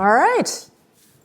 All right.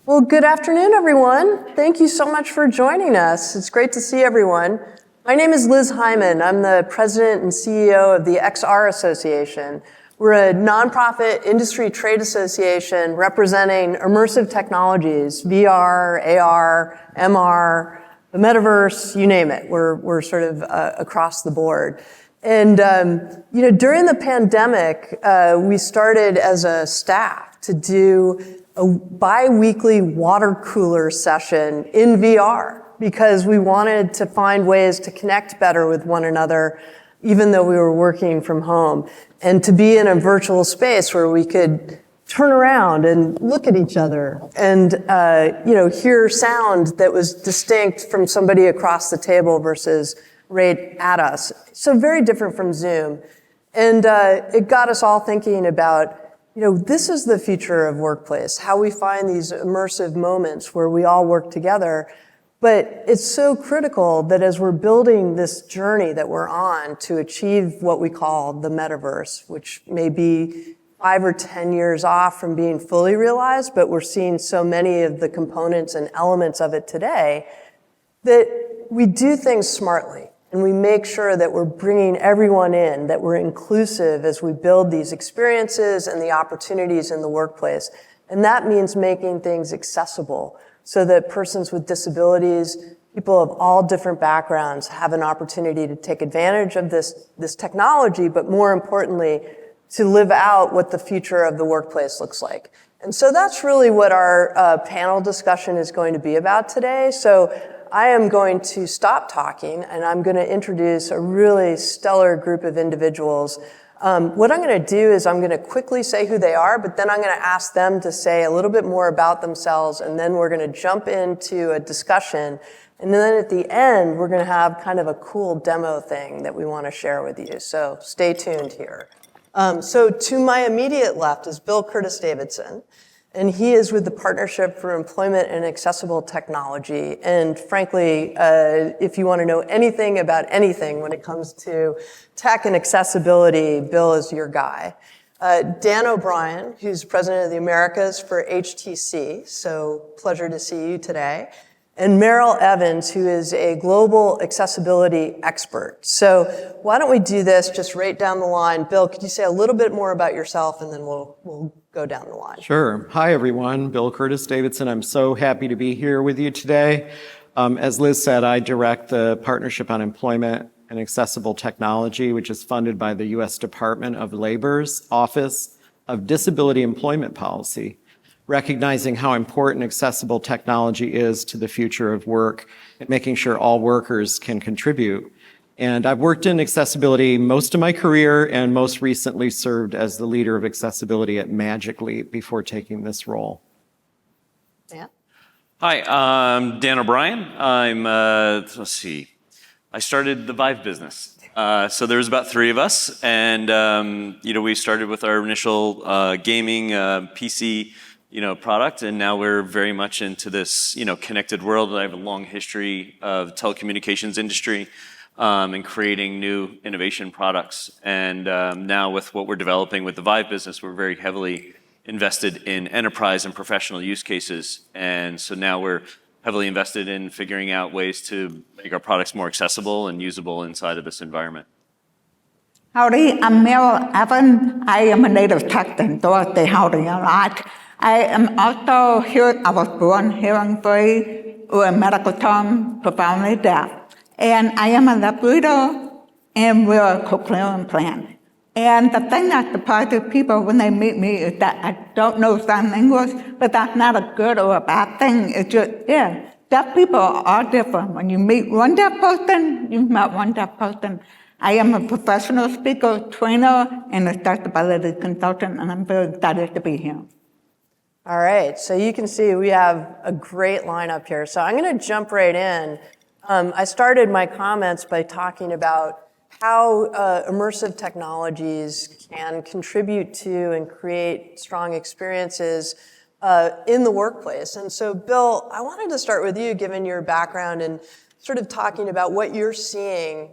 Well, good afternoon, everyone. Thank you so much for joining us. It's great to see everyone. My name is Liz Hyman. I'm the president and CEO of the XR Association. We're a nonprofit industry trade association representing immersive technologies, VR, AR, MR, the metaverse, you name it. We're sort of across the board. And, during the pandemic, we started as a staff to do a bi-weekly water cooler session in VR because we wanted to find ways to connect better with one another, even though we were working from home, and to be in a virtual space where we could turn around and look at each other and, hear sound that was distinct from somebody across the table versus right at us. So very different from Zoom. And it got us all thinking about, this is the future of workplace, how we find these immersive moments where we all work together. But it's so critical that as we're building this journey that we're on to achieve what we call the metaverse, which may be 5 or 10 years off from being fully realized, but we're seeing so many of the components and elements of it today, that we do things smartly. And we make sure that we're bringing everyone in, that we're inclusive as we build these experiences and the opportunities in the workplace. And that means making things accessible so that persons with disabilities, people of all different backgrounds have an opportunity to take advantage of this technology, but more importantly, to live out what the future of the workplace looks like. And so that's really what our panel discussion is going to be about today. So I am going to stop talking and I'm going to introduce a really stellar group of individuals. What I'm going to do is I'm going to quickly say who they are, but then I'm going to ask them to say a little bit more about themselves, and then we're going to jump into a discussion. And then at the end, we're going to have kind of a cool demo thing that we want to share with you. So stay tuned here. So to my immediate left is Bill Curtis Davidson. And he is with the Partnership for Employment and Accessible Technology. And frankly, if you want to know anything about anything when it comes to tech and accessibility, Bill is your guy. Dan O'Brien, who's president of the Americas for HTC, so pleasure to see you today. And Meryl Evans, who is a global accessibility expert. So why don't we do this just right down the line. Bill, could you say a little bit more about yourself, and then we'll go down the line. Sure. Hi, everyone. Bill Curtis Davidson. I'm so happy to be here with you today. As Liz said, I direct the Partnership on Employment and Accessible Technology, which is funded by the U.S. Department of Labor's Office of Disability Employment Policy, recognizing how important accessible technology is to the future of work and making sure all workers can contribute. And I've worked in accessibility most of my career and most recently served as the leader of accessibility at Magic Leap before taking this role. Yeah. Hi, I'm Dan O'Brien. I started the Vive business. So there was about 3 of us, and we started with our initial gaming PC product, and now we're very much into this connected world. I have a long history of telecommunications industry. And creating new innovation products. And now with what we're developing with the Vive business, we're very heavily invested in enterprise and professional use cases. And so now we're heavily invested in figuring out ways to make our products more accessible and usable inside of this environment. Howdy, I'm Meryl Evans. I am a native Texan, Dorothy. Howdy, a lot. I am also here, I was born hearing free, or a medical term, profoundly deaf. And I am a lip reader, and we're a cochlear implant. And the thing that surprises people when they meet me is that I don't know sign language, but that's not a good or a bad thing. It's just, deaf people are different. When you meet one deaf person, you've met one deaf person. I am a professional speaker, trainer, and accessibility consultant, and I'm very excited to be here. All right, so you can see we have a great lineup here. So I'm going to jump right in. I started my comments by talking about how immersive technologies can contribute to and create strong experiences in the workplace. And so, Bill, I wanted to start with you, given your background and sort of talking about what you're seeing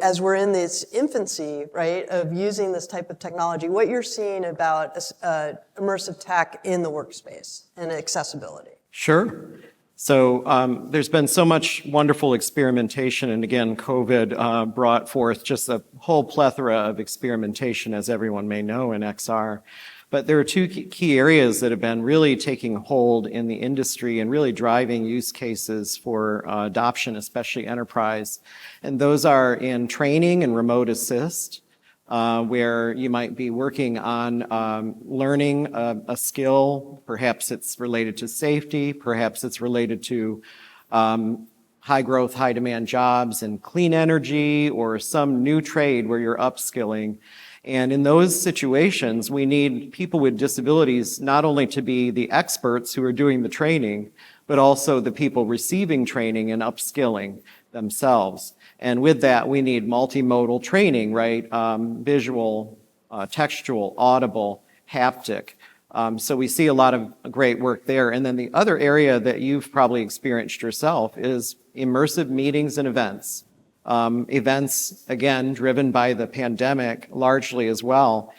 as we're in this infancy, right, of using this type of technology, what you're seeing about immersive tech in the workspace and accessibility. Sure. So there's been so much wonderful experimentation, and again, COVID brought forth just a whole plethora of experimentation, as everyone may know, in XR. But there are two key areas that have been really taking hold in the industry and really driving use cases for adoption, especially enterprise. And those are in training and remote assist, where you might be working on learning a skill. Perhaps it's related to safety, perhaps it's related to high growth, high demand jobs in clean energy or some new trade where you're upskilling. And in those situations, we need people with disabilities not only to be the experts who are doing the training, but also the people receiving training and upskilling themselves. And with that, we need multimodal training, right? Visual, textual, audible, haptic. So we see a lot of great work there. And then the other area that you've probably experienced yourself is immersive meetings and events. Events, again, driven by the pandemic largely as well,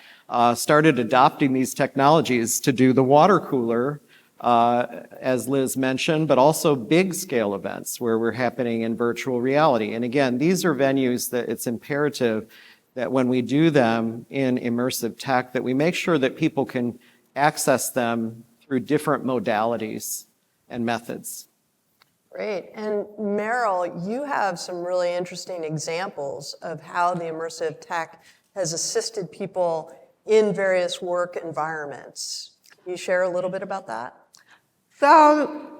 started adopting these technologies to do the Watercooler, as Liz mentioned, but also big scale events where we're happening in virtual reality. And again, these are venues that it's imperative that when we do them in immersive tech, that we make sure that people can access them through different modalities and methods. Great. And Meryl, you have some really interesting examples of how the immersive tech has assisted people in various work environments. Can you share a little bit about that? So,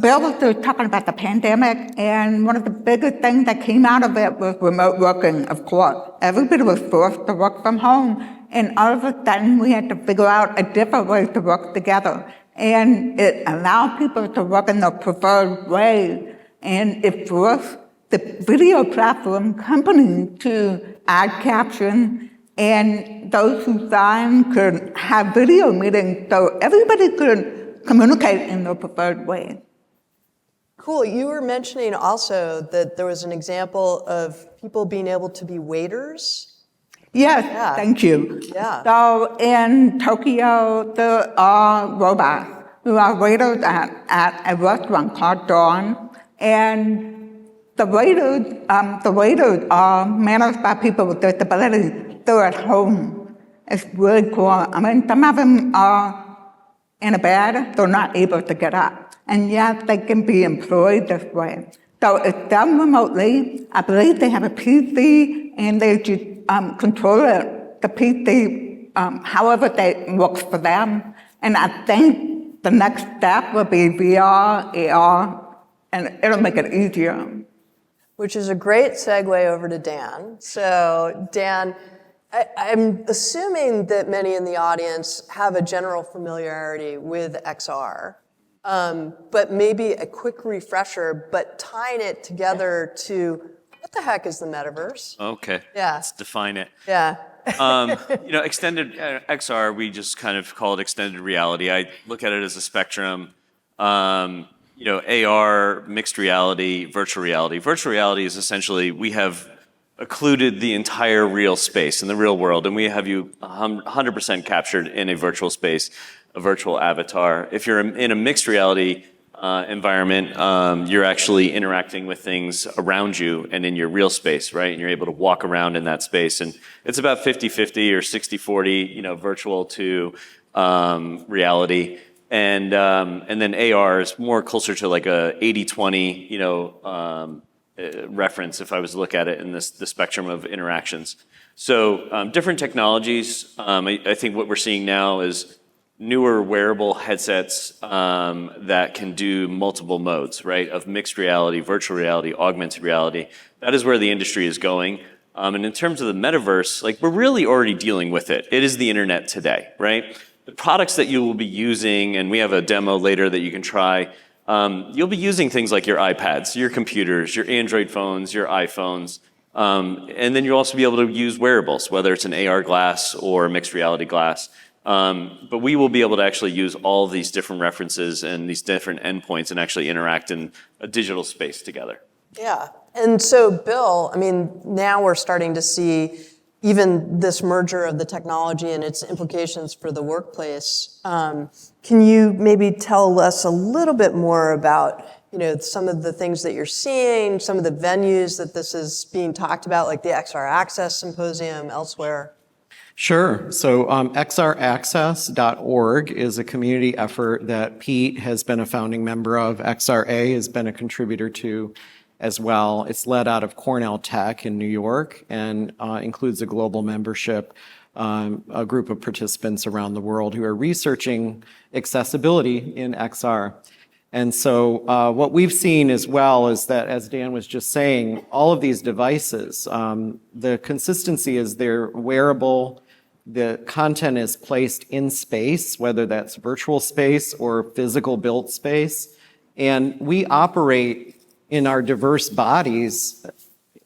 Bill was talking about the pandemic, and one of the biggest things that came out of it was remote working, of course. Everybody was forced to work from home, and all of a sudden we had to figure out a different way to work together. And it allowed people to work in their preferred way, and it forced the video platform company to add caption, and those who signed could have video meetings so everybody could communicate in their preferred way. Cool. You were mentioning also that there was an example of people being able to be waiters. Yes, Yeah. thank you. Yeah. So in Tokyo, there are robots who are waiters at a restaurant called Dawn, and the waiters are managed by people with disabilities. They're at home. It's really cool. I mean, some of them are in a bed, they're not able to get up, and yet they can be employed this way. So it's done remotely. I believe they have a PC, and they just control it, the PC, however that works for them. And I think the next step will be VR, AR, and it'll make it easier. Which is a great segue over to Dan. So, Dan, I'm assuming that many in the audience have a general familiarity with XR, but maybe a quick refresher, but tying it together to what the heck is the metaverse? Okay. Yeah. Let's define it. Yeah. Extended XR, we just kind of call it extended reality. I look at it as a spectrum. AR, mixed reality, virtual reality. Virtual reality is essentially we have occluded the entire real space in the real world, and we have you 100% captured in a virtual space, a virtual avatar. If you're in a mixed reality environment, you're actually interacting with things around you and in your real space, right? And you're able to walk around in that space. And it's about 50-50 or 60-40, virtual to reality. And then AR is more closer to like a 80-20, reference if I was to look at it in the spectrum of interactions. So different technologies. I think what we're seeing now is newer wearable headsets that can do multiple modes, right? Of mixed reality, virtual reality, augmented reality. That is where the industry is going. And in terms of the metaverse, like we're really already dealing with it. It is the internet today, right? The products that you will be using, and we have a demo later that you can try, you'll be using things like your iPads, your computers, your Android phones, your iPhones, and then you'll also be able to use wearables, whether it's an AR glass or a mixed reality glass. But we will be able to actually use all of these different references and these different endpoints and actually interact in a digital space together. Yeah. And so, Bill, I mean, now we're starting to see even this merger of the technology and its implications for the workplace. Can you maybe tell us a little bit more about, some of the things that you're seeing, some of the venues that this is being talked about, like the XR Access Symposium, elsewhere? Sure. So xraccess.org is a community effort that Pete has been a founding member of. XRA has been a contributor to as well. It's led out of Cornell Tech in New York and includes a global membership, a group of participants around the world who are researching accessibility in XR. And so what we've seen as well is that, as Dan was just saying, all of these devices, the consistency is they're wearable. The content is placed in space, whether that's virtual space or physical built space. And we operate in our diverse bodies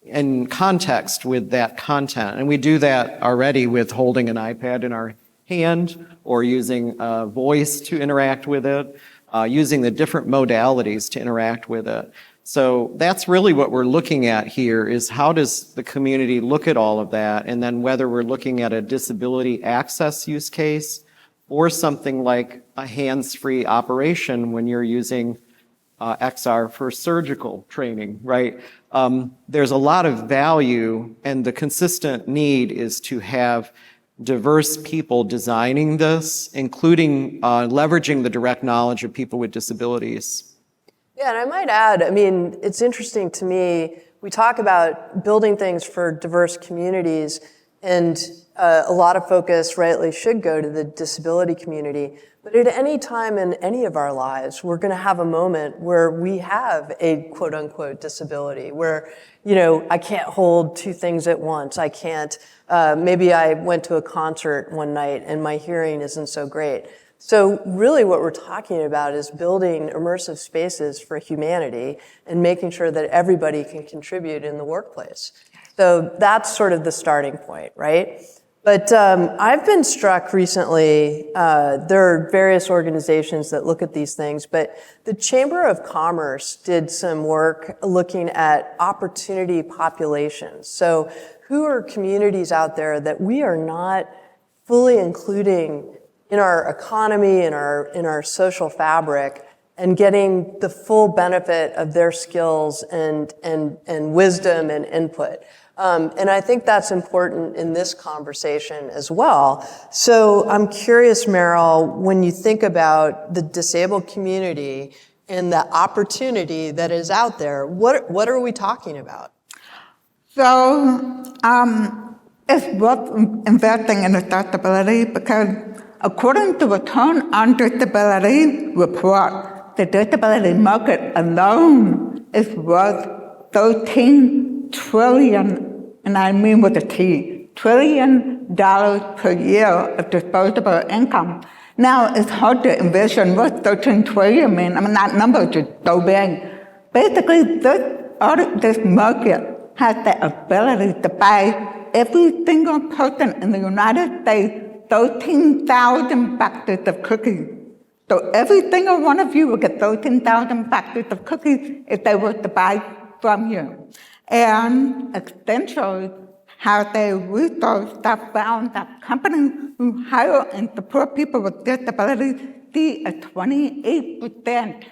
in context with that content. And we do that already with holding an iPad in our hand or using voice to interact with it, using the different modalities to interact with it. So that's really what we're looking at here is how does the community look at all of that, and then whether we're looking at a disability access use case or something like a hands-free operation when you're using XR for surgical training, right? There's a lot of value, and the consistent need is to have diverse people designing this, including leveraging the direct knowledge of people with disabilities. Yeah, and I might add, I mean, it's interesting to me, we talk about building things for diverse communities, and a lot of focus rightly should go to the disability community. But at any time in any of our lives, we're going to have a moment where we have a quote unquote disability, where, I can't hold two things at once. I can't, maybe I went to a concert one night and my hearing isn't so great. So really what we're talking about is building immersive spaces for humanity and making sure that everybody can contribute in the workplace. So that's sort of the starting point, right? But I've been struck recently, there are various organizations that look at these things, but the Chamber of Commerce did some work looking at opportunity populations. So who are communities out there that we are not fully including in our economy, in our social fabric, and getting the full benefit of their skills and wisdom and input. And I think that's important in this conversation as well. So I'm curious, Meryl, when you think about the disabled community and the opportunity that is out there, what are we talking about? So it's worth investing in accessibility because according to the Return on Disability report, the disability market alone is worth $13 trillion, and I mean with a T, $13 trillion per year of disposable income. Now, it's hard to envision what 13 trillion mean. I mean, that number is just so big. Basically, this market has the ability to buy every single person in the United States 13,000 boxes of cookies. So every single one of you will get 13,000 boxes of cookies if they were to buy from you. And essentially, how they researched that found that companies who hire and support people with disabilities see a 28%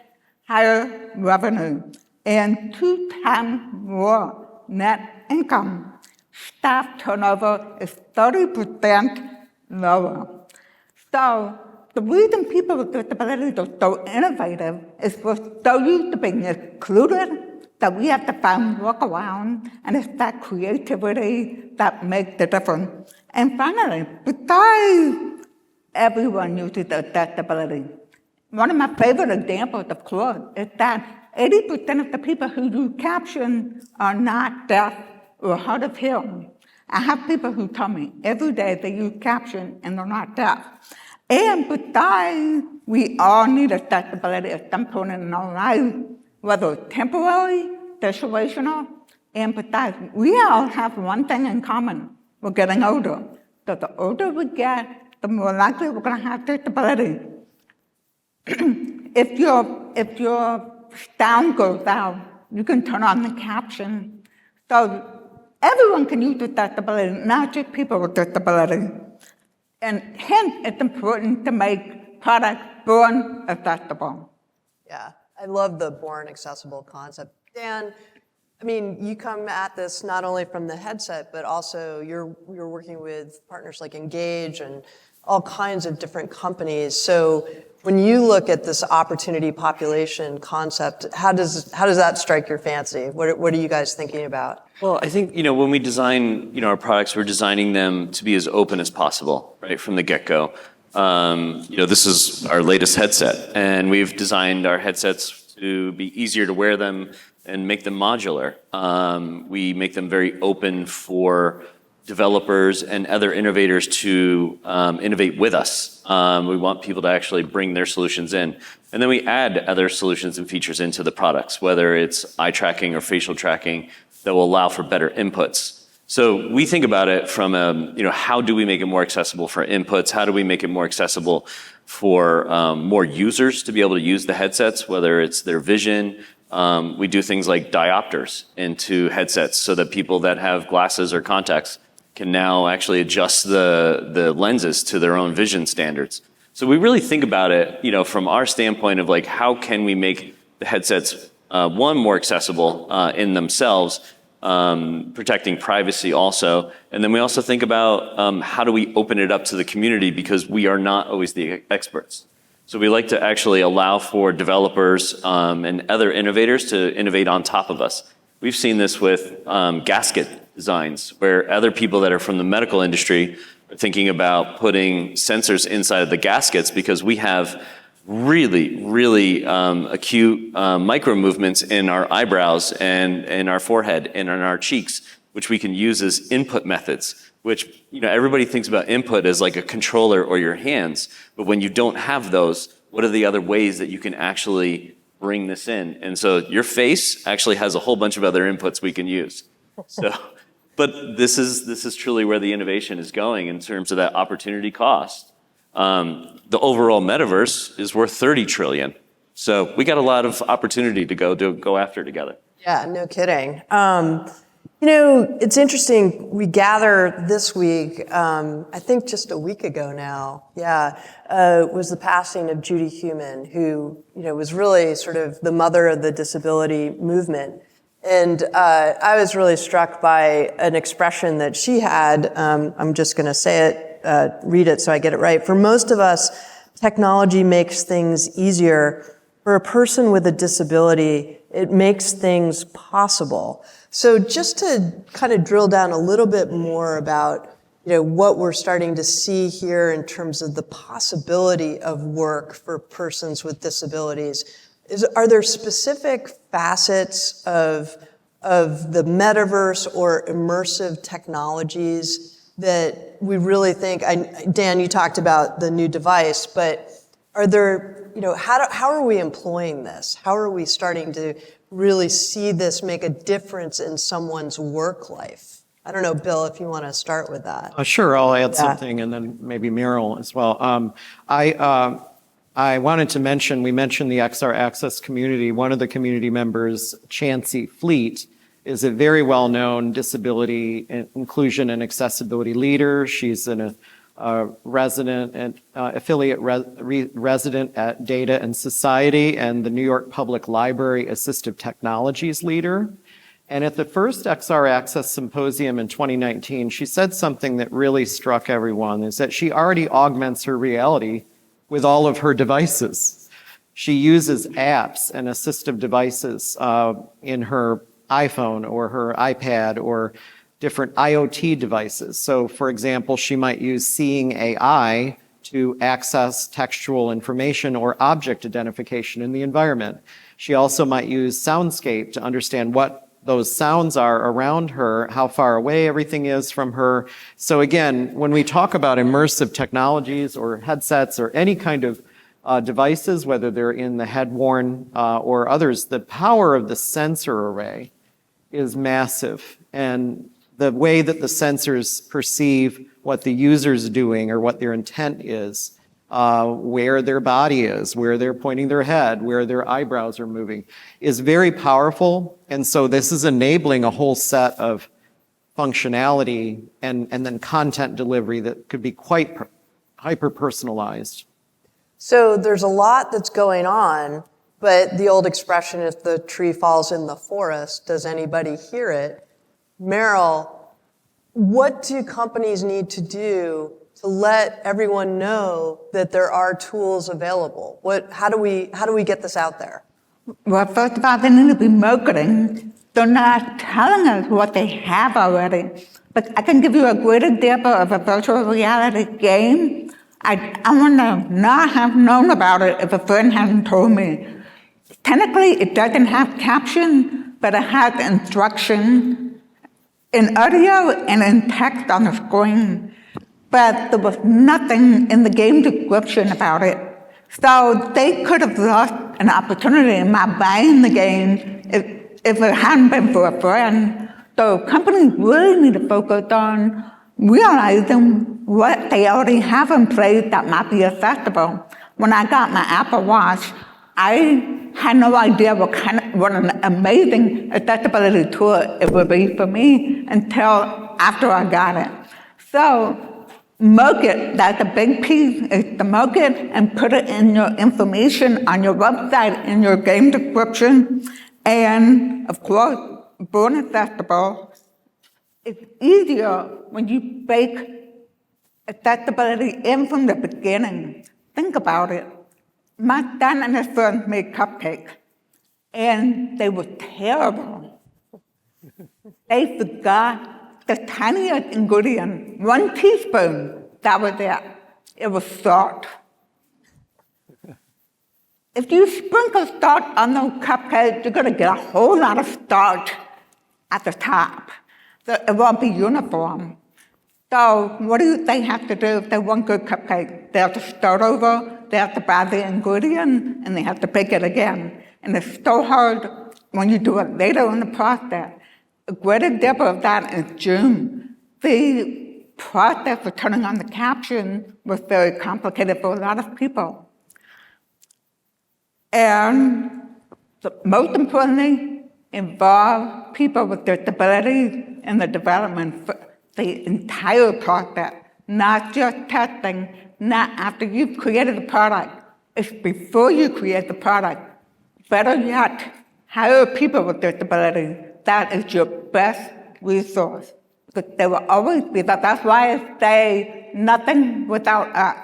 higher revenue and 2 times more net income. Staff turnover is 30% lower. So the reason people with disabilities are so innovative is we're so used to being excluded that we have to find workarounds, and it's that creativity that makes the difference. And finally, besides everyone uses accessibility, one of my favorite examples, of course, is that 80% of the people who use captions are not deaf or hard of hearing. I have people who tell me every day they use captions and they're not deaf. And besides, we all need accessibility at some point in our life, whether it's temporary, situational, and besides, we all have one thing in common. We're getting older. So the older we get, the more likely we're going to have disability. If your sound goes out, You can turn on the caption. So everyone can use accessibility, not just people with disability. And hence, it's important to make products born accessible. Yeah, I love the born accessible concept. Dan, I mean, you come at this not only from the headset, but also you're working with partners like Engage and all kinds of different companies. So when you look at this opportunity population concept, how does that strike your fancy? What are you guys thinking about? Well, I think, when we design, our products, we're designing them to be as open as possible, right, from the get-go. This is our latest headset, and we've designed our headsets to be easier to wear them and make them modular. We make them very open for developers and other innovators to innovate with us. We want people to actually bring their solutions in. And then we add other solutions and features into the products, whether it's eye tracking or facial tracking that will allow for better inputs. So we think about it from how do we make it more accessible for inputs? How do we make it more accessible for more users to be able to use the headsets, whether it's their vision. We do things like diopters into headsets so that people that have glasses or contacts can now actually adjust the lenses to their own vision standards. So we really think about it, from our standpoint of like, how can we make the headsets, one, more accessible in themselves, protecting privacy also. And then we also think about how do we open it up to the community, because we are not always the experts. So we like to actually allow for developers and other innovators to innovate on top of us. We've seen this with gasket designs, where other people that are from the medical industry are thinking about putting sensors inside of the gaskets, because we have really, really acute micro movements in our eyebrows and in our forehead and in our cheeks, which we can use as input methods, which, everybody thinks about input as like a controller or your hands. But when you don't have those, what are the other ways that you can actually bring this in? And so your face actually has a whole bunch of other inputs we can use. So, but this is truly where the innovation is going in terms of that opportunity cost. The overall metaverse is worth 30 trillion. So we got a lot of opportunity to go after together. Yeah, no kidding. It's interesting. We gather this week, I think just a week ago now, was the passing of Judy Hyman, who, was really sort of the mother of the disability movement. And I was really struck by an expression that she had. I'm just going to say it. Read it so I get it right. For most of us, technology makes things easier. For a person with a disability, it makes things possible. So just to kind of drill down a little bit more about, what we're starting to see here in terms of the possibility of work for persons with disabilities, are there specific facets of the metaverse or immersive technologies that we really think, Dan, you talked about the new device, but are there, how are we employing this? How are we starting to really see this make a difference in someone's work life? I don't know, Bill, if you want to start with that. Sure, I'll add something, and then maybe Meryl as well. I wanted to mention, we mentioned the XR Access community. One of the community members, Chancey Fleet, is a very well-known disability inclusion and accessibility leader. She's a resident and affiliate resident at Data and Society and the New York Public Library Assistive Technologies leader. And at the first XR Access Symposium in 2019, she said something that really struck everyone, is that she already augments her reality with all of her devices. She uses apps and assistive devices in her iPhone or her iPad or different IoT devices. So for example, she might use Seeing AI to access textual information or object identification in the environment. She also might use Soundscape to understand what those sounds are around her, how far away everything is from her. So again, when we talk about immersive technologies or headsets or any kind of devices, whether they're in the head-worn or others, the power of the sensor array is massive. And the way that the sensors perceive what the user's doing or what their intent is where their body is, where they're pointing their head, where their eyebrows are moving, is very powerful. And so this is enabling a whole set of functionality and then content delivery that could be quite hyper-personalized. So there's a lot that's going on, but the old expression, if the tree falls in the forest, does anybody hear it? Meryl, what do companies need to do to let everyone know that there are tools available? How do we get this out there? Well, first of all, they need to be marketing. They're not telling us what they have already. But I can give you a great example of a virtual reality game. I would not have known about it if a friend hadn't told me. Technically, it doesn't have caption, but it has instruction in audio and in text on the screen. But there was nothing in the game description about it. So they could have lost an opportunity in my buying the game if it hadn't been for a friend. So companies really need to focus on realizing what they already have in place that might be accessible. When I got my Apple Watch, I had no idea what an amazing accessibility tool it would be for me until after I got it. So market, that's a big piece, is to market and put it in your information on your website, in your game description, and of course, born accessible. It's easier when you bake accessibility in from the beginning. Think about it. My dad and his friends made cupcakes, and they were terrible. They forgot the tiniest ingredient, 1 teaspoon, that was it. It was salt. If you sprinkle salt on those cupcakes, you're going to get a whole lot of salt at the top. So it won't be uniform. So what do they have to do if they want good cupcake? They have to start over, they have to buy the ingredient, and they have to bake it again. And it's so hard when you do it later in the process. A great example of that is June. The process of turning on the caption was very complicated for a lot of people. And most importantly, involve people with disabilities in the development for the entire process, not just testing, not after you've created the product. It's before you create the product. Better yet, hire people with disabilities. That is your best resource. Because there will always be that. That's why I say nothing without us.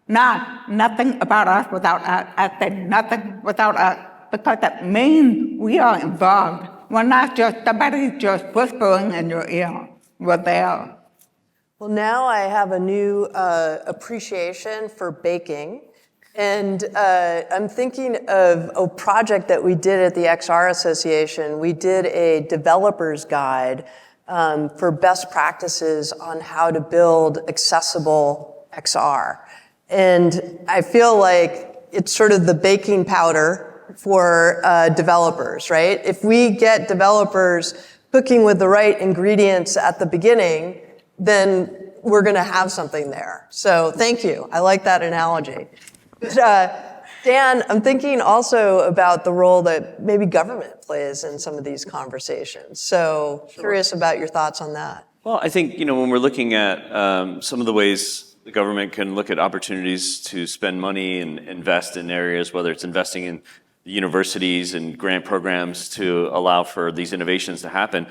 Not nothing about us without us. I say nothing without us. Because that means we are involved. We're not just somebody just whispering in your ear. We're there. Well, now I have a new appreciation for baking. And I'm thinking of a project that we did at the XR Association. We did a developer's guide for best practices on how to build accessible XR. And I feel like it's sort of the baking powder for developers, right? If we get developers cooking with the right ingredients at the beginning, then we're going to have something there. So thank you. I like that analogy. Dan, I'm thinking also about the role that maybe government plays in some of these conversations. So curious about your thoughts on that. Well, I think, when we're looking at some of the ways the government can look at opportunities to spend money and invest in areas, whether it's investing in the universities and grant programs to allow for these innovations to happen,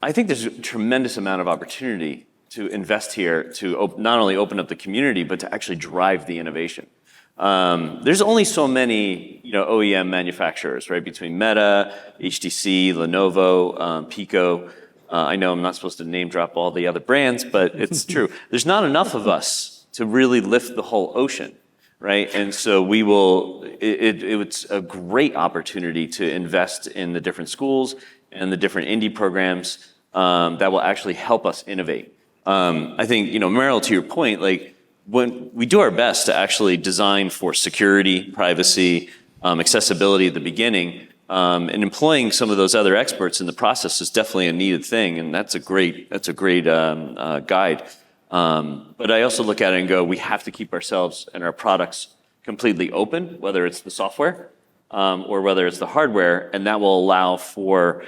I think there's a tremendous amount of opportunity to invest here to not only open up the community, but to actually drive the innovation. There's only so many, OEM manufacturers, right? Between Meta, HTC, Lenovo, Pico. I know I'm not supposed to name drop all the other brands, but it's true. There's not enough of us to really lift the whole ocean, right? And so it's a great opportunity to invest in the different schools and the different indie programs that will actually help us innovate. I think, Meryl, to your point, when we do our best to actually design for security, privacy, accessibility at the beginning, and employing some of those other experts in the process is definitely a needed thing, and that's a great guide. But I also look at it and go, we have to keep ourselves and our products completely open, whether it's the software or whether it's the hardware, and that will allow for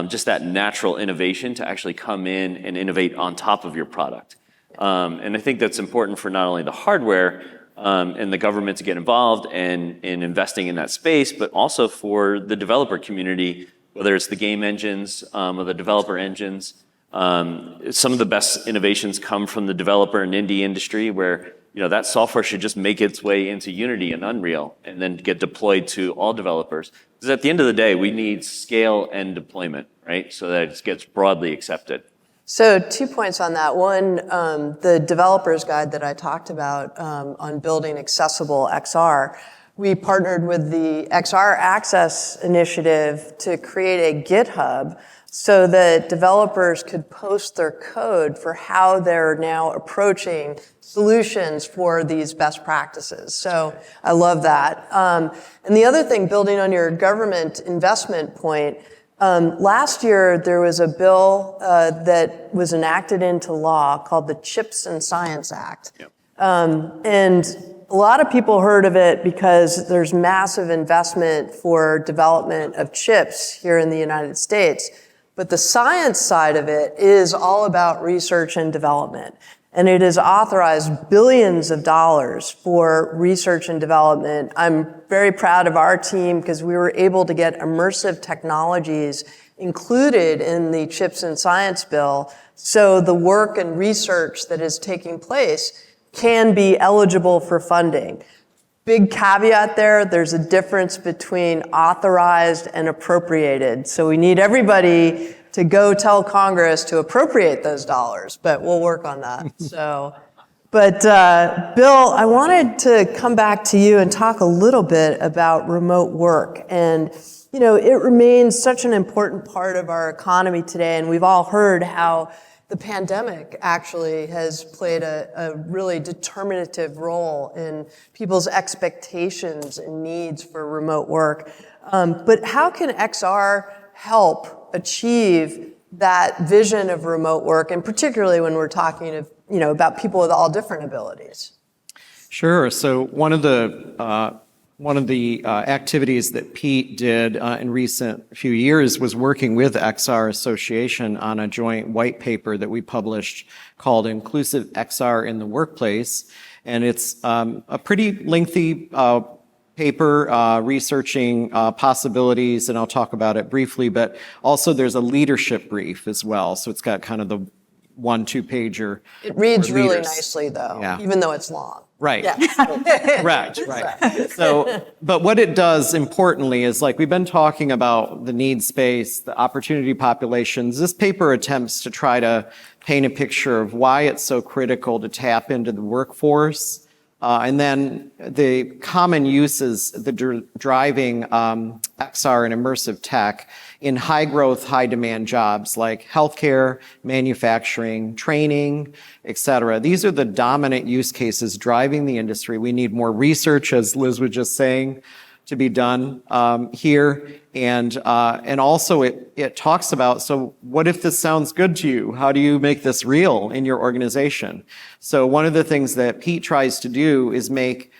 just that natural innovation to actually come in and innovate on top of your product. And I think that's important for not only the hardware and the government to get involved and in investing in that space, but also for the developer community, whether it's the game engines or the developer engines. Some of the best innovations come from the developer and indie industry where that software should just make its way into Unity and Unreal and then get deployed to all developers. Because at the end of the day, we need scale and deployment, right? So that it gets broadly accepted. So 2 points on that. One, the developer's guide that I talked about on building accessible XR, we partnered with the XR Access Initiative to create a GitHub so that developers could post their code for how they're now approaching solutions for these best practices. So I love that. And the other thing, building on your government investment point, last year there was a bill that was enacted into law called the CHIPS and Science Act. Yep. And a lot of people heard of it because there's massive investment for development of chips here in the United States. But the science side of it is all about research and development. And it has authorized billions of dollars for research and development. I'm very proud of our team because we were able to get immersive technologies included in the CHIPS and Science bill. So the work and research that is taking place can be eligible for funding. Big caveat there, there's a difference between authorized and appropriated. So we need everybody to go tell Congress to appropriate those dollars, but we'll work on that. But Bill, I wanted to come back to you and talk a little bit about remote work. And it remains such an important part of our economy today, and we've all heard how the pandemic actually has played a really determinative role in people's expectations and needs for remote work. But how can XR help achieve that vision of remote work, and particularly when we're talking about people with all different abilities? Sure. So one of the activities that Pete did in recent few years was working with XR Association on a joint white paper that we published called Inclusive XR in the Workplace. And it's a pretty lengthy paper researching possibilities, and I'll talk about it briefly, but also there's a leadership brief as well. So it's got kind of the 1-2 pager. It reads really leaders. Nicely though, Yeah. even though it's long. Right. Yeah. Right. So, but what it does importantly is, like, we've been talking about the need space, the opportunity populations. This paper attempts to try to paint a picture of why it's so critical to tap into the workforce. And then the common uses, the driving XR and immersive tech in high growth, high demand jobs like healthcare, manufacturing, training, et cetera. These are the dominant use cases driving the industry. We need more research, as Liz was just saying, to be done here. And also it talks about, so what if this sounds good to you? How do you make this real in your organization? So one of the things that Pete tries to do is make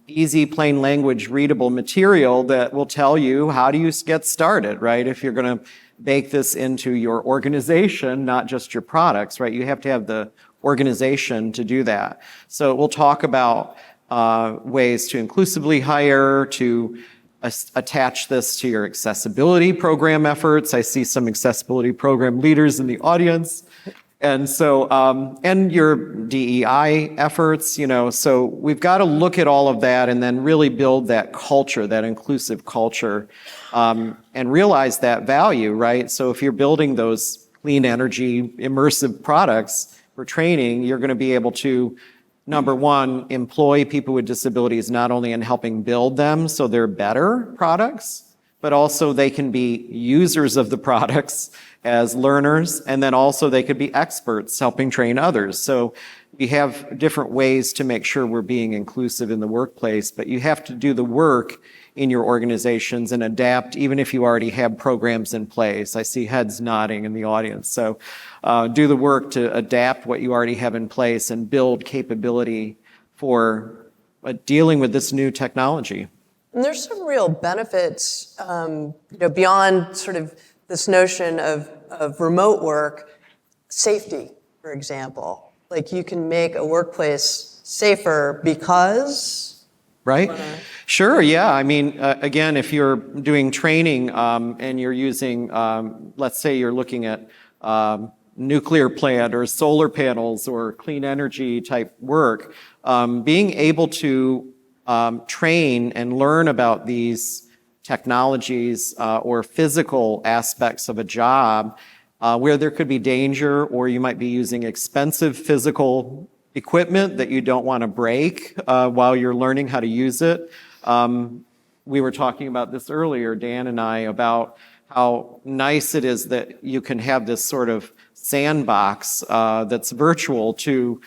easy, plain language, readable material that will tell you how do you get started, right? If you're going to bake this into your organization, not just your products, right? You have to have the organization to do that. So we'll talk about ways to inclusively hire, to attach this to your accessibility program efforts. I see some accessibility program leaders in the audience. And so, and your DEI efforts, so we've got to look at all of that and then really build that culture, that inclusive culture, and realize that value, right? So if you're building those clean energy, immersive products for training, you're going to be able to, number one, employ people with disabilities not only in helping build them so they're better products, but also they can be users of the products as learners, and then also they could be experts helping train others. So we have different ways to make sure we're being inclusive in the workplace, but you have to do the work in your organizations and adapt, even if you already have programs in place. I see heads nodding in the audience. So do the work to adapt what you already have in place and build capability for dealing with this new technology. And there's some real benefits, beyond sort of this notion of remote work, safety, for example. Like you can make a workplace safer because... Right? Sure, yeah. I mean, again, if you're doing training and you're using, let's say you're looking at nuclear plant or solar panels or clean energy type work, being able to train and learn about these technologies or physical aspects of a job where there could be danger, or you might be using expensive physical equipment that you don't want to break while you're learning how to use it. We were talking about this earlier, Dan and I, about how nice it is that you can have this sort of sandbox that's virtual to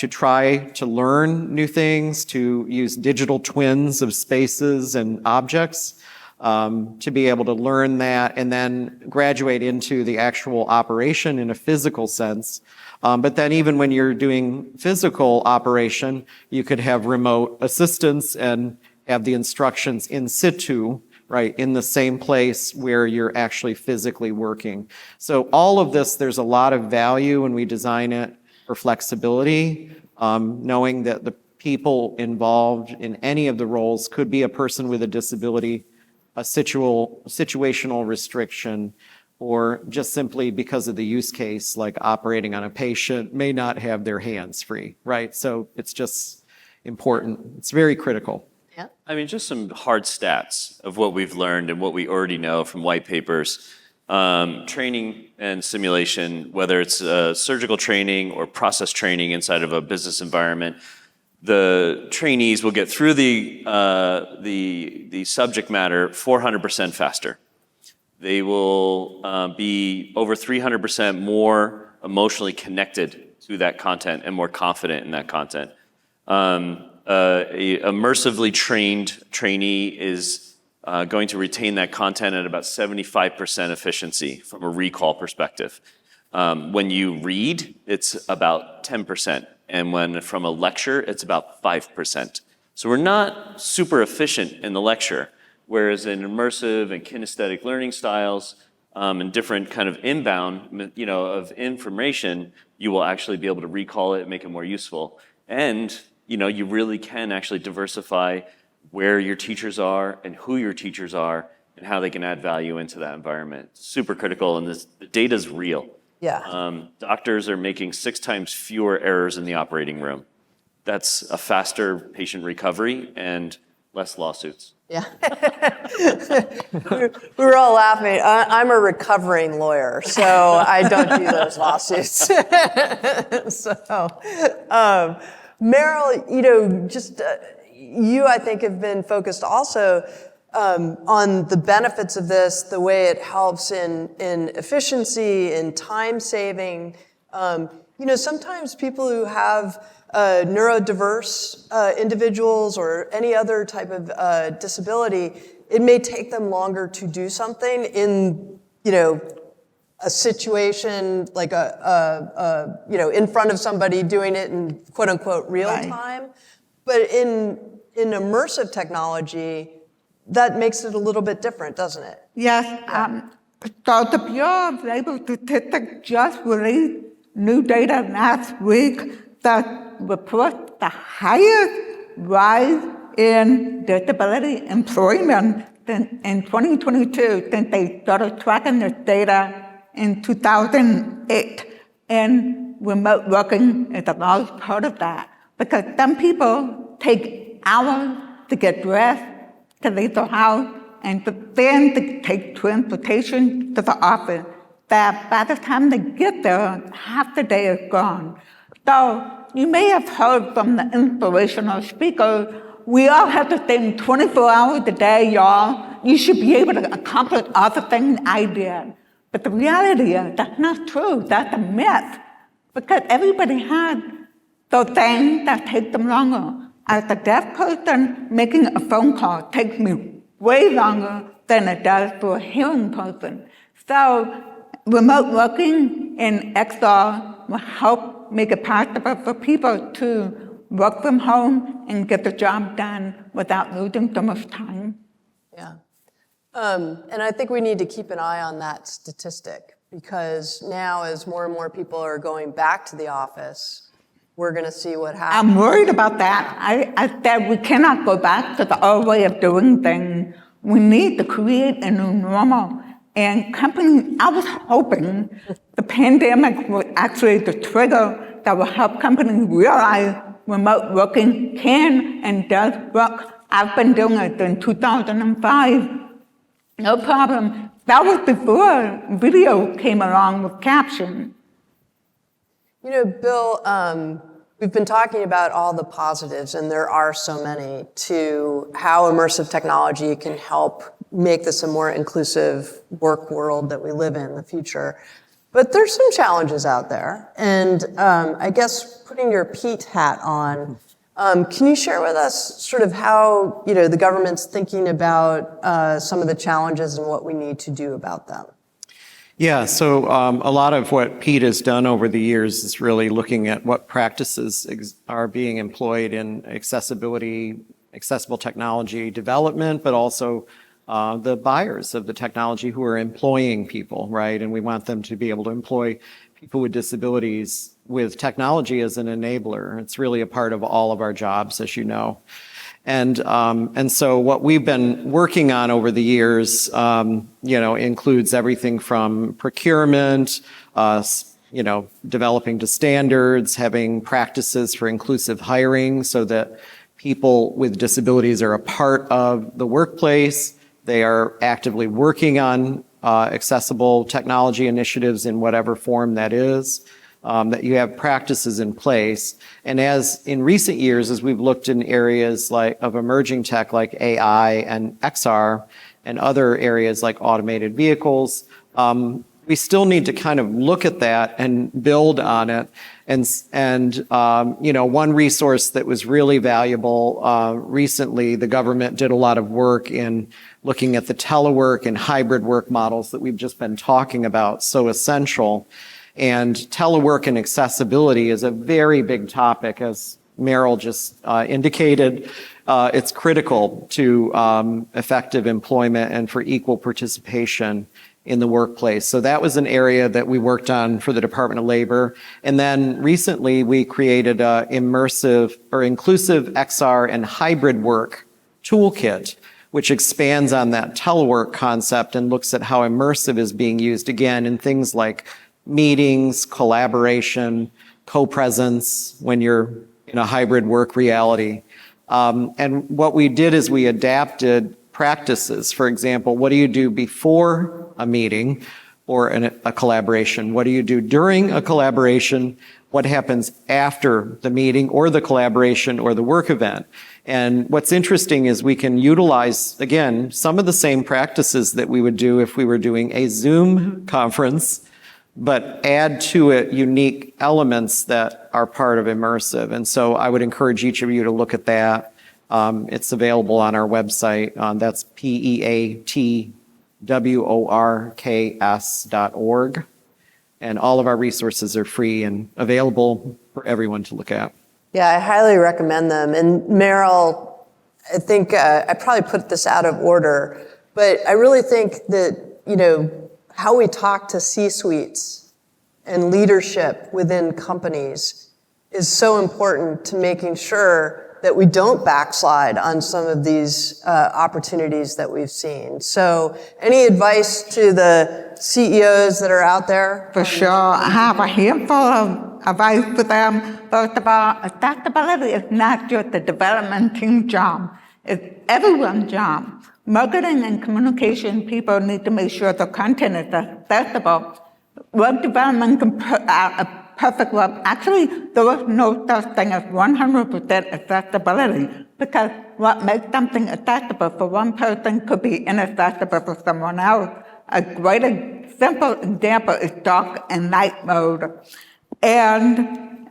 try to learn new things, to use digital twins of spaces and objects, to be able to learn that and then graduate into the actual operation in a physical sense. But then even when you're doing physical operation, you could have remote assistance and have the instructions in situ, right, in the same place where you're actually physically working. So all of this, there's a lot of value when we design it for flexibility, knowing that the people involved in any of the roles could be a person with a disability, a situational restriction, or just simply because of the use case, like operating on a patient, may not have their hands free, right? So it's just important. It's very critical. Yeah. I mean, just some hard stats of what we've learned and what we already know from white papers. Training and simulation, whether it's surgical training or process training inside of a business environment, the trainees will get through the subject matter 400% faster. They will be over 300% more emotionally connected to that content and more confident in that content. A immersively trained trainee is going to retain that content at about 75% efficiency from a recall perspective. When you read, it's about 10%. And when from a lecture, it's about 5%. So we're not super efficient in the lecture, whereas in immersive and kinesthetic learning styles and different kind of inbound, of information, you will actually be able to recall it, make it more useful. And, you really can actually diversify where your teachers are and who your teachers are and how they can add value into that environment. Super critical, and the data's real. Yeah. Doctors are making 6 times fewer errors in the operating room. That's a faster patient recovery and less lawsuits. Yeah. we were all laughing. I'm a recovering lawyer, so I don't do those lawsuits. So, Meryl, you, I think, have been focused also on the benefits of this, the way it helps in efficiency, in time saving. Sometimes people who have neurodiverse individuals or any other type of disability, it may take them longer to do something in, a situation like in front of somebody doing it in quote unquote real time. But in immersive technology, that makes it a little bit different, doesn't it? Yes. So the Bureau of Labor Statistics just released new data last week that reports the highest rise in disability employment in 2022 since they started tracking this data in 2008. And remote working is a large part of that, because some people take hours to get dressed, to leave the house, and then to take transportation to the office, that by the time they get there, half the day is gone. So you may have heard from the inspirational speaker, we all have to spend 24 hours a day, y'all. You should be able to accomplish all the things I did. But the reality is that's not true. That's a myth. Because everybody has So things that take them longer. As a deaf person, making a phone call takes me way longer than it does for a hearing person. So remote working in XR will help make it possible for people to work from home and get the job done without losing so much time. Yeah. And I think we need to keep an eye on that statistic, because now as more and more people are going back to the office, we're going to see what happens. I'm worried about that. I said we cannot go back to the old way of doing things. We need to create a new normal. And companies, I was hoping the pandemic was actually the trigger that will help companies realize remote working can and does work. I've been doing it since 2005. No problem. That was before video came along with caption. You know, Bill, we've been talking about all the positives, and there are so many, to how immersive technology can help make this a more inclusive work world that we live in the future. But there's some challenges out there. And I guess putting your Pete hat on, can you share with us sort of how, the government's thinking about some of the challenges and what we need to do about them? Yeah, so a lot of what Pete has done over the years is really looking at what practices are being employed in accessible technology development, but also the buyers of the technology who are employing people, right? And we want them to be able to employ people with disabilities with technology as an enabler. It's really a part of all of our jobs, as you know. And so what we've been working on over the years, includes everything from procurement, developing to standards, having practices for inclusive hiring so that people with disabilities are a part of the workplace. They are actively working on accessible technology initiatives in whatever form that is. That you have practices in place. And as in recent years, as we've looked in areas of emerging tech like AI and XR and other areas like automated vehicles, we still need to kind of look at that and build on it. And one resource that was really valuable recently, the government did a lot of work in looking at the telework and hybrid work models that we've just been talking about, so essential. And telework and accessibility is a very big topic, as Meryl just indicated. It's critical to effective employment and for equal participation in the workplace. So that was an area that we worked on for the Department of Labor. And then recently we created an inclusive XR and hybrid work toolkit, which expands on that telework concept and looks at how immersive is being used again in things like meetings, collaboration, co-presence when you're in a hybrid work reality. And what we did is we adapted practices. For example, what do you do before a meeting or a collaboration? What do you do during a collaboration? What happens after the meeting or the collaboration or the work event? And what's interesting is we can utilize, again, some of the same practices that we would do if we were doing a Zoom conference, but add to it unique elements that are part of immersive. And so I would encourage each of you to look at that. It's available on our website. That's peatworks.org. And all of our resources are free and available for everyone to look at. Yeah, I highly recommend them. And Meryl, I think I probably put this out of order, but I really think that, how we talk to C-suites and leadership within companies is so important to making sure that we don't backslide on some of these opportunities that we've seen. So any advice to the CEOs that are out there? For sure. I have a handful of advice for them. First of all, accessibility is not just the development team job. It's everyone's job. Marketing and communication people need to make sure the content is accessible. Web development can perfect web. Actually, there is no such thing as 100% accessibility, because what makes something accessible for one person could be inaccessible for someone else. A great simple example is dark and light mode. And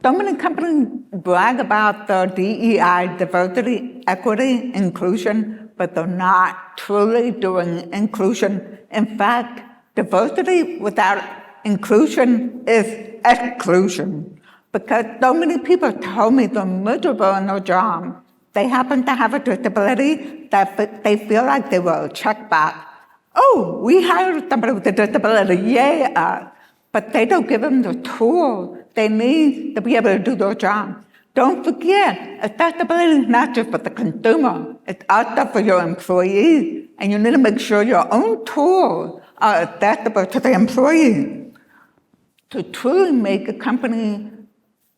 So many companies brag about the DEI, diversity, equity, inclusion, but they're not truly doing inclusion. In fact, diversity without inclusion is exclusion. Because so many people told me they're miserable in their job. They happen to have a disability that they feel like they will check back. Oh, we hired somebody with a disability, yeah. But they don't give them the tools they need to be able to do their job. Don't forget, accessibility is not just for the consumer, it's also for your employees. And you need to make sure your own tools are accessible to the employee. To truly make a company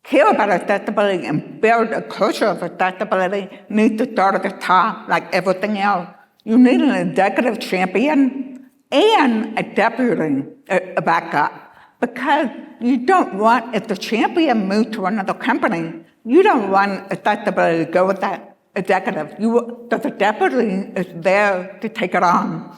care about accessibility and build a culture of accessibility needs to start at the top, like everything else. You need an executive champion and a deputy, a backup. Because you don't want, if the champion moves to another company, you don't want accessibility to go with that executive. The deputy is there to take it on.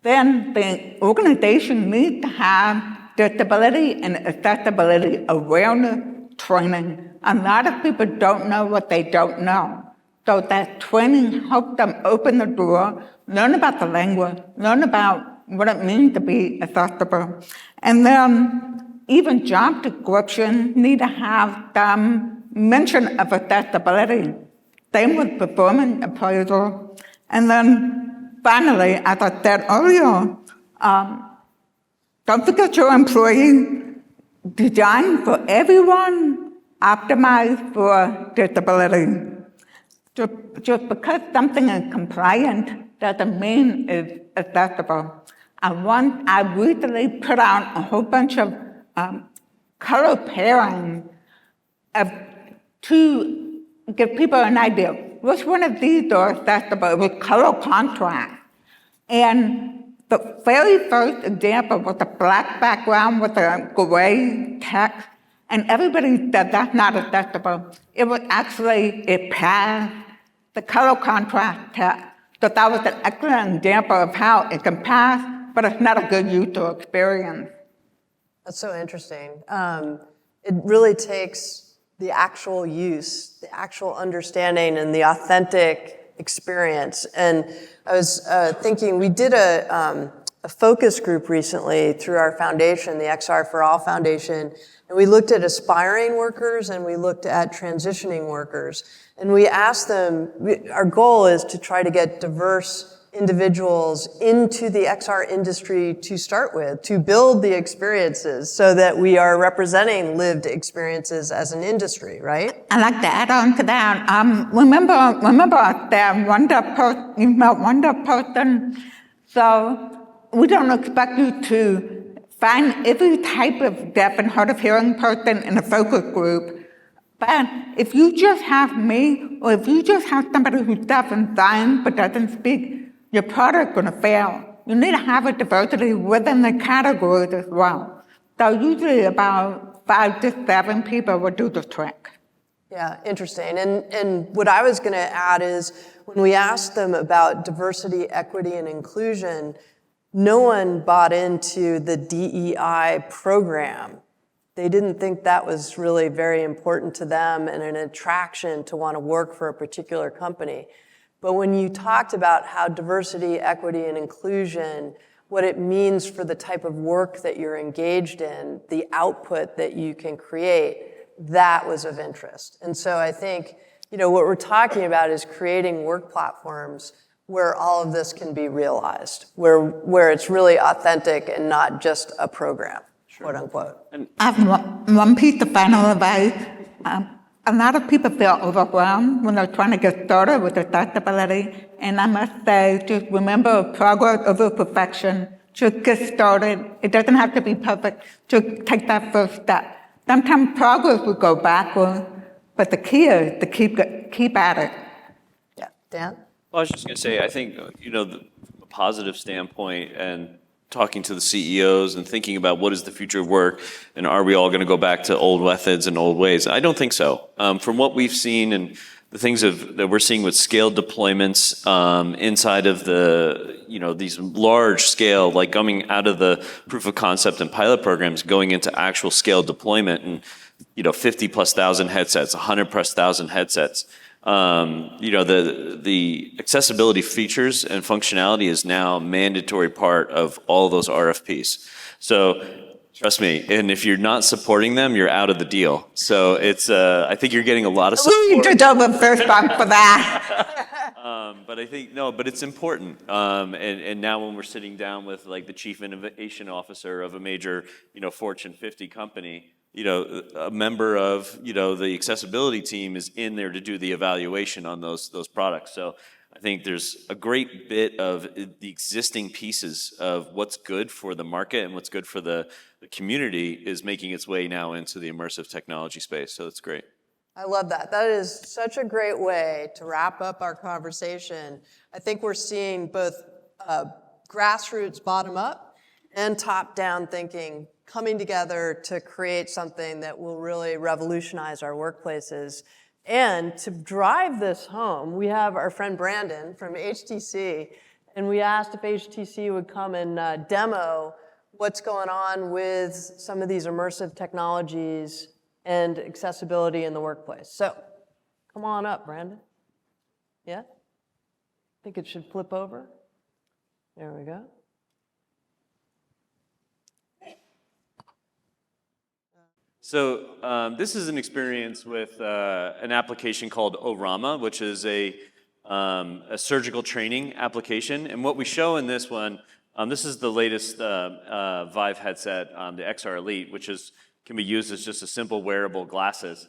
Then the organization needs to have disability and accessibility awareness training. A lot of people don't know what they don't know. So that training helps them open the door, learn about the language, learn about what it means to be accessible. And then even job description need to have some mention of accessibility. Same with performance appraisal. And then finally, as I said earlier, don't forget your employee. Design for everyone, optimized for disability. Just because something is compliant doesn't mean it's accessible. I recently put out a whole bunch of color pairing to give people an idea. Which one of these are accessible with color contrast? And the very first example was a black background with a gray text, and everybody said that's not accessible. It was actually, it passed the color contrast test. So that was an excellent example of how it can pass, but it's not a good user experience. That's so interesting. It really takes the actual use, the actual understanding, and the authentic experience. And I was thinking, we did a focus group recently through our foundation, the XR for All Foundation, and we looked at aspiring workers and we looked at transitioning workers. And we asked them, our goal is to try to get diverse individuals into the XR industry to start with, to build the experiences so that we are representing lived experiences as an industry, right? I'd like to add on to that. Remember that wonder person? So we don't expect you to find every type of deaf and hard of hearing person in a focus group. But if you just have me, or if you just have somebody who's deaf and blind but doesn't speak, your product's going to fail. You need to have a diversity within the categories as well. So usually about 5 to 7 people will do the trick. Yeah, interesting. And what I was going to add is when we asked them about diversity, equity, and inclusion, no one bought into the DEI program. They didn't think that was really very important to them and an attraction to want to work for a particular company. But when you talked about how diversity, equity, and inclusion, what it means for the type of work that you're engaged in, the output that you can create, that was of interest. And so I think, what we're talking about is creating work platforms where all of this can be realized, where it's really authentic and not just a program, quote unquote. I have one piece of final advice. A lot of people feel overwhelmed when they're trying to get started with accessibility. And I must say, just remember progress over perfection. Just get started. It doesn't have to be perfect. Just take that first step. Sometimes progress will go backwards, but the key is to keep at it. Yeah, Dan? Well, I was just going to say, I think, the positive standpoint and talking to the CEOs and thinking about what is the future of work and are we all going to go back to old methods and old ways? I don't think so. From what we've seen and the things that we're seeing with scaled deployments inside of these large scale, like coming out of the proof of concept and pilot programs, going into actual scale deployment. And, 50 plus thousand headsets, 100 plus thousand headsets. The accessibility features and functionality is now a mandatory part of all those RFPs. So trust me, and if you're not supporting them, you're out of the deal. So it's, I think you're getting a lot of support. You deserve a first bump for that. But I think, no, but it's important. And now when we're sitting down with like the chief innovation officer of a major, Fortune 50 company, a member of, the accessibility team is in there to do the evaluation on those products. So I think there's a great bit of the existing pieces of what's good for the market and what's good for the community is making its way now into the immersive technology space. So that's great. I love that. That is such a great way to wrap up our conversation. I think we're seeing both grassroots bottom up and top down thinking coming together to create something that will really revolutionize our workplaces. And to drive this home, we have our friend Brandon from HTC, and we asked if HTC would come and demo what's going on with some of these immersive technologies and accessibility in the workplace. So come on up, Brandon. Yeah? I think it should flip over. There we go. So this is an experience with an application called Orama, which is a surgical training application. And what we show in this one, this is the latest Vive headset, the XR Elite, which can be used as just a simple wearable glasses.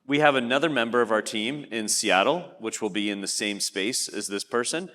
We have another member of our team in Seattle, which will be in the same space as this person.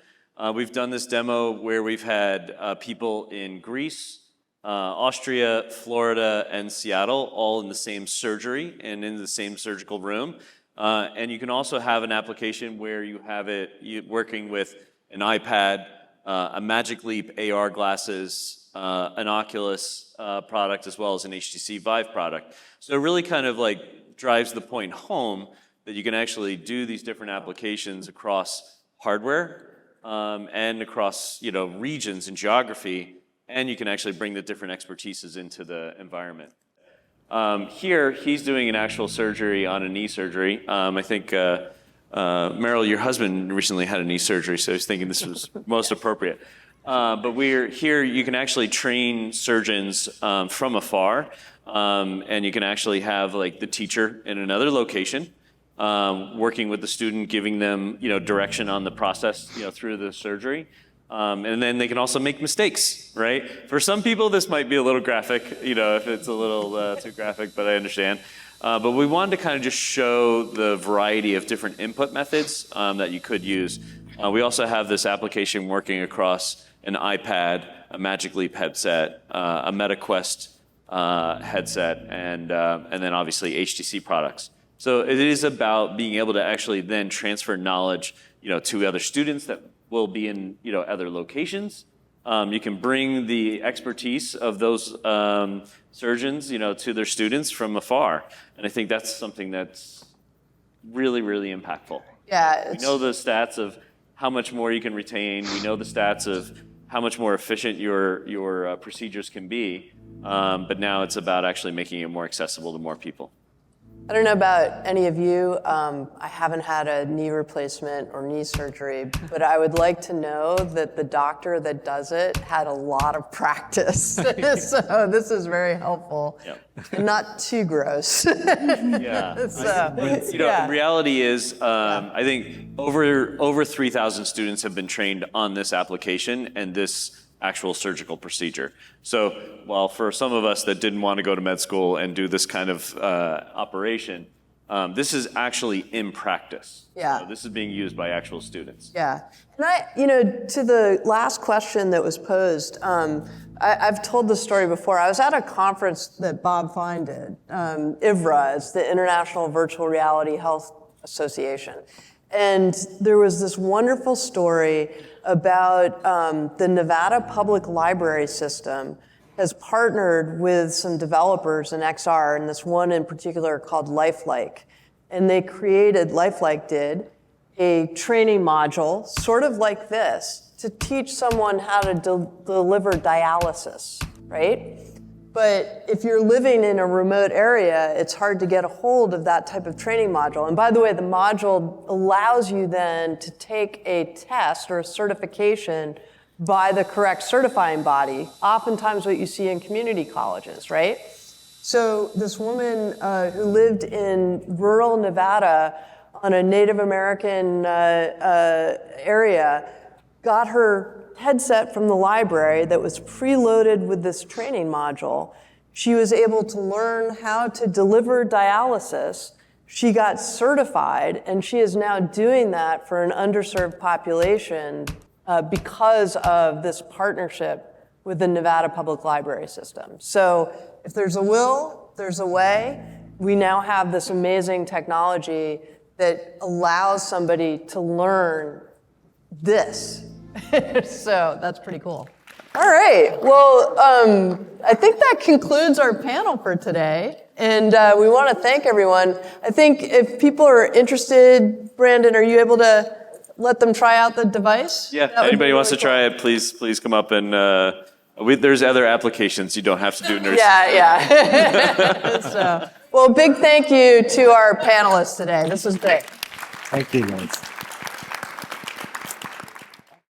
We've done this demo where we've had people in Greece, Austria, Florida, and Seattle, all in the same surgery and in the same surgical room. And you can also have an application where you have it working with an iPad, a Magic Leap AR glasses, an Oculus product, as well as an HTC Vive product. So it really kind of like drives the point home that you can actually do these different applications across hardware and across regions and geography. And you can actually bring the different expertises into the environment. Here, he's doing an actual surgery on a knee surgery. I think, Meryl, your husband recently had a knee surgery, so I was thinking this was most appropriate. But we're here, you can actually train surgeons from afar, and you can actually have like the teacher in another location, working with the student, giving them direction on the process through the surgery. And then they can also make mistakes, right? For some people, this might be a little graphic, if it's a little too graphic, but I understand. But we wanted to kind of just show the variety of different input methods that you could use. We also have this application working across an iPad, a Magic Leap headset, a MetaQuest headset, and then obviously HTC products. So it is about being able to actually then transfer knowledge, to other students that will be in other locations. You can bring the expertise of those surgeons to their students from afar. And I think that's something that's really, really impactful. Yeah, we know the stats of how much more you can retain. We know the stats of how much more efficient your procedures can be. But now it's about actually making it more accessible to more people. I don't know about any of you. I haven't had a knee replacement or knee surgery, but I would like to know that the doctor that does it had a lot of practice. So this is very helpful. Yep. And not too gross. Yeah. So, reality is, I think over 3,000 students have been trained on this application and this actual surgical procedure. So while for some of us that didn't want to go to med school and do this kind of operation, this is actually in practice. Yeah. So this is being used by actual students. Yeah. And to the last question that was posed, I've told this story before. I was at a conference that Bob Fine did, IVRA, it's the International Virtual Reality Health Association. And there was this wonderful story about the Nevada Public Library System has partnered with some developers in XR, and this one in particular called Lifelike. And they created, Lifelike did, a training module, sort of like this, to teach someone how to deliver dialysis, right? But if you're living in a remote area, it's hard to get a hold of that type of training module. And by the way, the module allows you then to take a test or a certification by the correct certifying body, oftentimes what you see in community colleges, right? So this woman who lived in rural Nevada on a Native American area got her headset from the library that was preloaded with this training module. She was able to learn how to deliver dialysis. She got certified, and she is now doing that for an underserved population because of this partnership with the Nevada Public Library System. So if there's a will, there's a way. We now have this amazing technology that allows somebody to learn this. So that's pretty cool. All right, well, I think that concludes our panel for today. And we want to thank everyone. I think if people are interested, Brandon, are you able to let them try out the device? Yeah, anybody wants to try it, please come up and there's other applications. You don't have to do nurse. Yeah. So, well, big thank you to our panelists today. This was great. Thank you, guys.